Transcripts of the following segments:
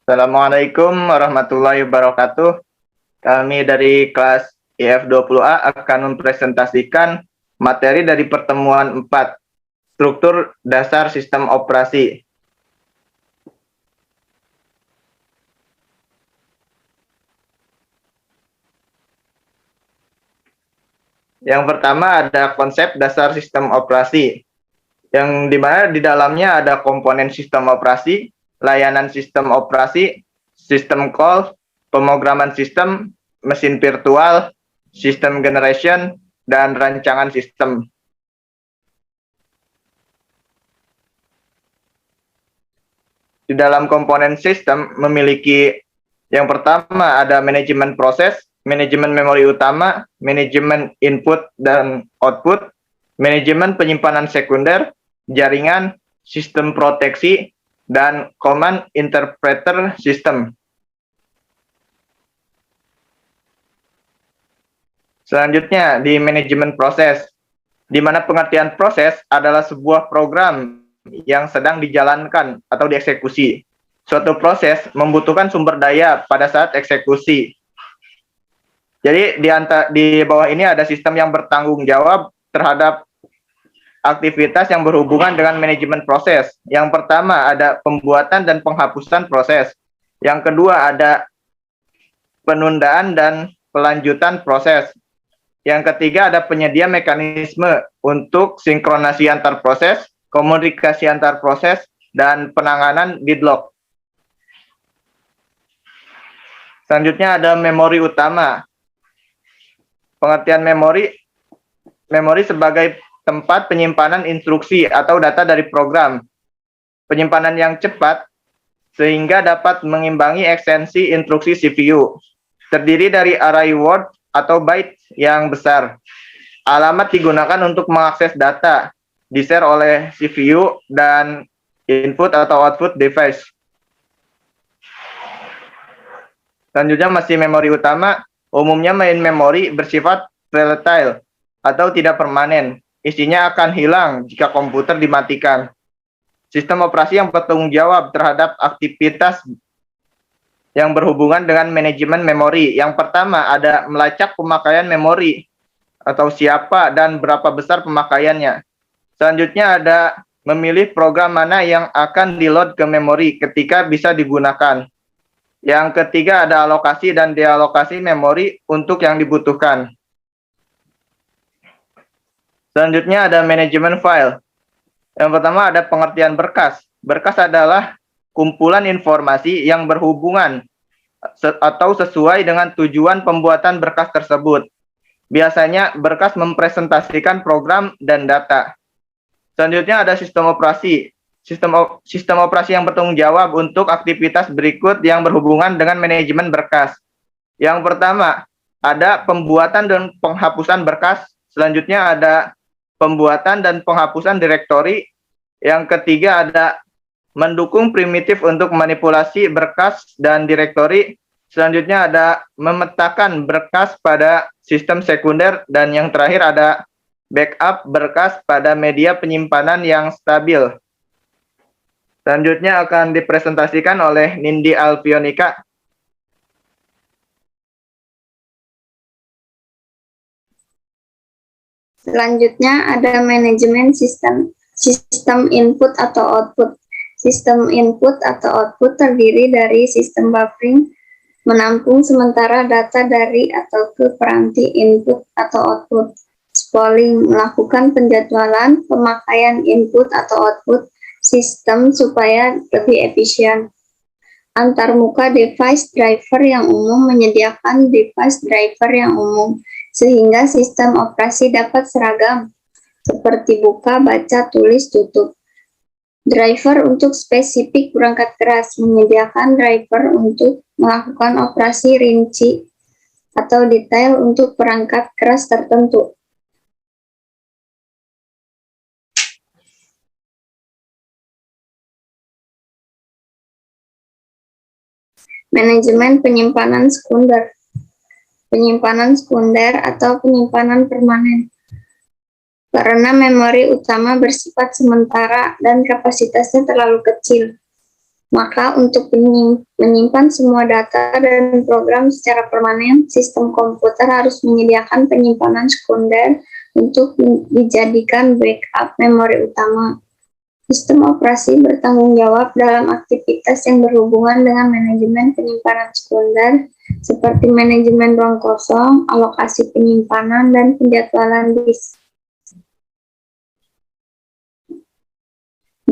Assalamualaikum warahmatullahi wabarakatuh. Kami dari kelas IF20A akan mempresentasikan materi dari pertemuan 4, struktur dasar sistem operasi. Yang pertama ada konsep dasar sistem operasi, yang dimana di dalamnya ada komponen sistem operasi, layanan sistem operasi, sistem call, pemrograman sistem, mesin virtual, sistem generation, dan rancangan sistem. Di dalam komponen sistem memiliki yang pertama ada manajemen proses, manajemen memori utama, manajemen input dan output, manajemen penyimpanan sekunder, jaringan, sistem proteksi, dan command interpreter system. Selanjutnya di manajemen proses, di mana pengertian proses adalah sebuah program yang sedang dijalankan atau dieksekusi. Suatu proses membutuhkan sumber daya pada saat eksekusi. Jadi di bawah ini ada sistem yang bertanggung jawab terhadap aktivitas yang berhubungan dengan manajemen proses. Yang pertama ada pembuatan dan penghapusan proses. Yang kedua ada penundaan dan pelanjutan proses. Yang ketiga ada penyedia mekanisme untuk sinkronasi antar proses, komunikasi antar proses, dan penanganan deadlock. Selanjutnya ada memori utama. Pengertian memori sebagai tempat penyimpanan instruksi atau data dari program. Penyimpanan yang cepat sehingga dapat mengimbangi ekstensi instruksi CPU. Terdiri dari array word atau byte yang besar. Alamat digunakan untuk mengakses data, di-share oleh CPU dan input atau output device. Selanjutnya masih memori utama. Umumnya main memori bersifat volatile atau tidak permanen. Isinya akan hilang jika komputer dimatikan. Sistem operasi yang bertanggung jawab terhadap aktivitas yang berhubungan dengan manajemen memori. Yang pertama ada melacak pemakaian memori atau siapa dan berapa besar pemakaiannya. Selanjutnya ada memilih program mana yang akan di-load ke memori ketika bisa digunakan. Yang ketiga ada alokasi dan dealokasi memori untuk yang dibutuhkan. Selanjutnya ada manajemen file. Yang pertama ada pengertian berkas. Berkas adalah kumpulan informasi yang berhubungan atau sesuai dengan tujuan pembuatan berkas tersebut. Biasanya berkas mempresentasikan program dan data. Selanjutnya ada sistem operasi. Sistem operasi yang bertanggung jawab untuk aktivitas berikut yang berhubungan dengan manajemen berkas. Yang pertama ada pembuatan dan penghapusan berkas. Selanjutnya ada pembuatan dan penghapusan direktori. Yang ketiga ada mendukung primitif untuk manipulasi berkas dan direktori. Selanjutnya ada memetakan berkas pada sistem sekunder. Dan yang terakhir ada backup berkas pada media penyimpanan yang stabil. Selanjutnya akan dipresentasikan oleh Nindi Alfionika. Selanjutnya ada manajemen sistem input atau output. Sistem input atau output terdiri dari sistem buffering, menampung sementara data dari atau ke peranti input atau output. Spooling, melakukan penjadwalan pemakaian input atau output sistem supaya lebih efisien. Antarmuka device driver yang umum menyediakan device driver yang umum, sehingga sistem operasi dapat seragam, seperti buka, baca, tulis, tutup. Driver untuk spesifik perangkat keras menyediakan driver untuk melakukan operasi rinci atau detail untuk perangkat keras tertentu. Manajemen penyimpanan sekunder. Penyimpanan sekunder atau penyimpanan permanen. Karena memori utama bersifat sementara dan kapasitasnya terlalu kecil, Maka untuk menyimpan semua data dan program secara permanen, sistem komputer harus menyediakan penyimpanan sekunder untuk dijadikan backup memori utama. Sistem operasi bertanggung jawab dalam aktivitas yang berhubungan dengan manajemen penyimpanan sekunder, seperti manajemen ruang kosong, alokasi penyimpanan, dan penjadwalan disk.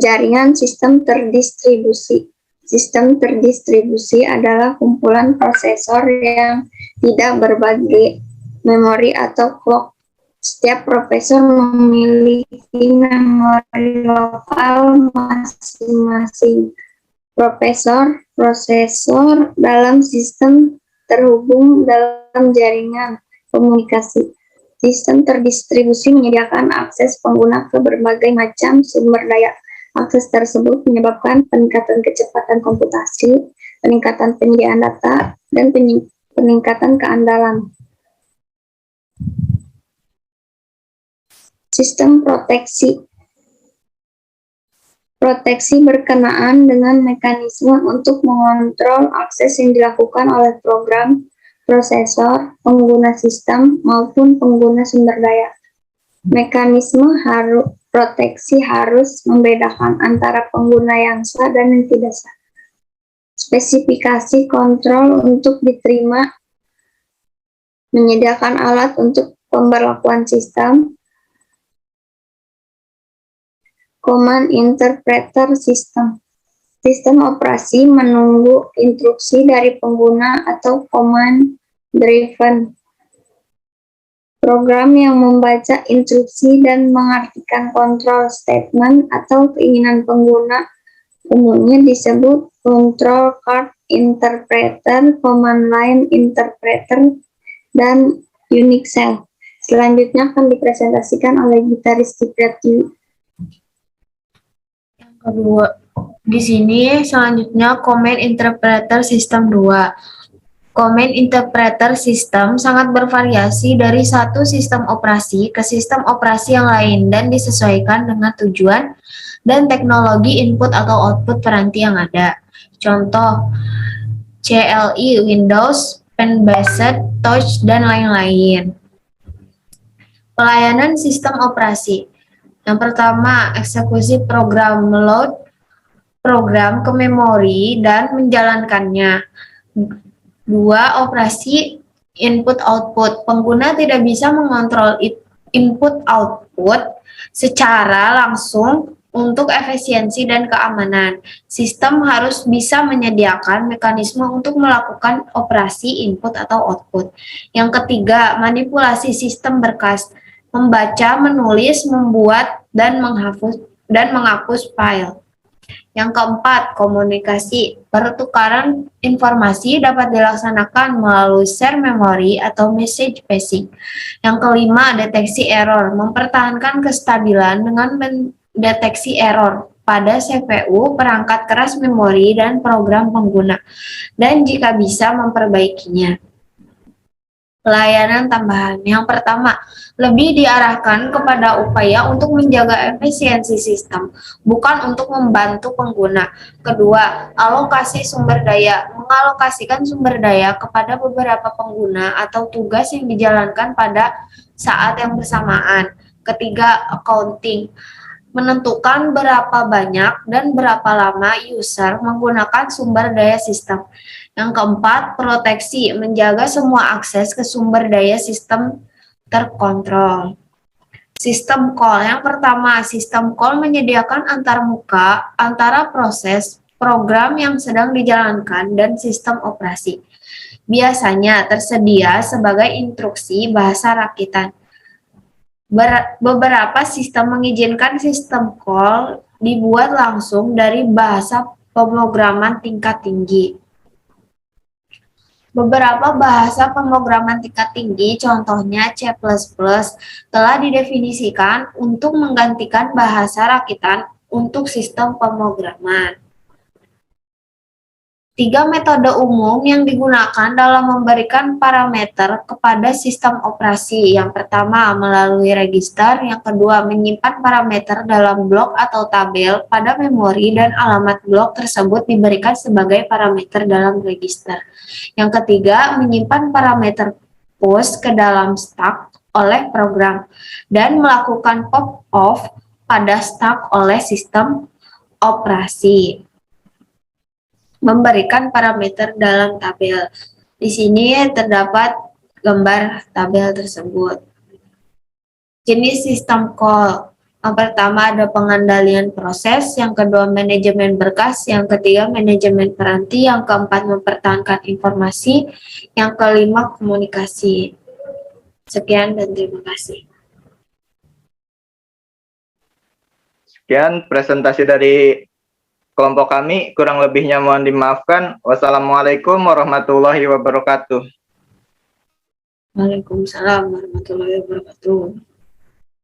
Jaringan sistem terdistribusi. Sistem terdistribusi adalah kumpulan prosesor yang tidak berbagi memori atau clock. Setiap prosesor memiliki memori lokal masing-masing. Prosesor dalam sistem terhubung dalam jaringan komunikasi. Sistem terdistribusi menyediakan akses pengguna ke berbagai macam sumber daya. Akses tersebut menyebabkan peningkatan kecepatan komputasi, peningkatan penyediaan data, dan peningkatan keandalan. Sistem proteksi. Proteksi berkenaan dengan mekanisme untuk mengontrol akses yang dilakukan oleh program, prosesor, pengguna sistem, maupun pengguna sumber daya. Mekanisme proteksi harus membedakan antara pengguna yang sah dan yang tidak sah. Spesifikasi kontrol untuk diterima, menyediakan alat untuk pemberlakuan sistem, command interpreter system. Sistem operasi menunggu instruksi dari pengguna atau command driven. Program yang membaca instruksi dan mengartikan control statement atau keinginan pengguna umumnya disebut control card interpreter, command line interpreter, dan Unix shell. Selanjutnya akan dipresentasikan oleh gitaris Tipratiwi. Yang kedua, di sini selanjutnya command interpreter sistem 2. Command interpreter sistem sangat bervariasi dari satu sistem operasi ke sistem operasi yang lain dan disesuaikan dengan tujuan dan teknologi input atau output peranti yang ada. Contoh, CLI, Windows, Pen-based, Touch, dan lain-lain. Pelayanan sistem operasi. Yang pertama, eksekusi program, load program ke memori dan menjalankannya. 2. Operasi input-output. Pengguna tidak bisa mengontrol input-output secara langsung untuk efisiensi dan keamanan. Sistem harus bisa menyediakan mekanisme untuk melakukan operasi input atau output. Yang ketiga, manipulasi sistem berkas. Membaca, menulis, membuat, dan menghapus file. Yang keempat, komunikasi. Pertukaran informasi dapat dilaksanakan melalui share memory atau message passing. Yang kelima, deteksi error. Mempertahankan kestabilan dengan mendeteksi error pada CPU, perangkat keras memori, dan program pengguna. Dan jika bisa, memperbaikinya. Pelayanan tambahan. Yang pertama, lebih diarahkan kepada upaya untuk menjaga efisiensi sistem, bukan untuk membantu pengguna. Kedua, alokasi sumber daya. Mengalokasikan sumber daya kepada beberapa pengguna atau tugas yang dijalankan pada saat yang bersamaan. Ketiga, accounting. Menentukan berapa banyak dan berapa lama user menggunakan sumber daya sistem. Yang keempat, proteksi, menjaga semua akses ke sumber daya sistem terkontrol. Sistem call. Yang pertama, sistem call menyediakan antarmuka antara proses program yang sedang dijalankan dan sistem operasi. Biasanya tersedia sebagai instruksi bahasa rakitan. Beberapa sistem mengizinkan sistem call dibuat langsung dari bahasa pemrograman tingkat tinggi. Beberapa bahasa pemrograman tingkat tinggi, contohnya C++, telah didefinisikan untuk menggantikan bahasa rakitan untuk sistem pemrograman. Tiga metode umum yang digunakan dalam memberikan parameter kepada sistem operasi. Yang pertama, melalui register. Yang kedua, menyimpan parameter dalam blok atau tabel pada memori dan alamat blok tersebut diberikan sebagai parameter dalam register. Yang ketiga, menyimpan parameter push ke dalam stack oleh program dan melakukan pop-off pada stack oleh sistem operasi. Memberikan parameter dalam tabel. Di sini terdapat gambar tabel tersebut. Jenis sistem call. Yang pertama ada pengendalian proses, yang kedua manajemen berkas, yang ketiga manajemen peranti, yang keempat mempertahankan informasi, yang kelima komunikasi. Sekian dan terima kasih. Sekian presentasi dari kelompok kami, kurang lebihnya mohon dimaafkan. Wassalamualaikum warahmatullahi wabarakatuh. Waalaikumsalam warahmatullahi wabarakatuh.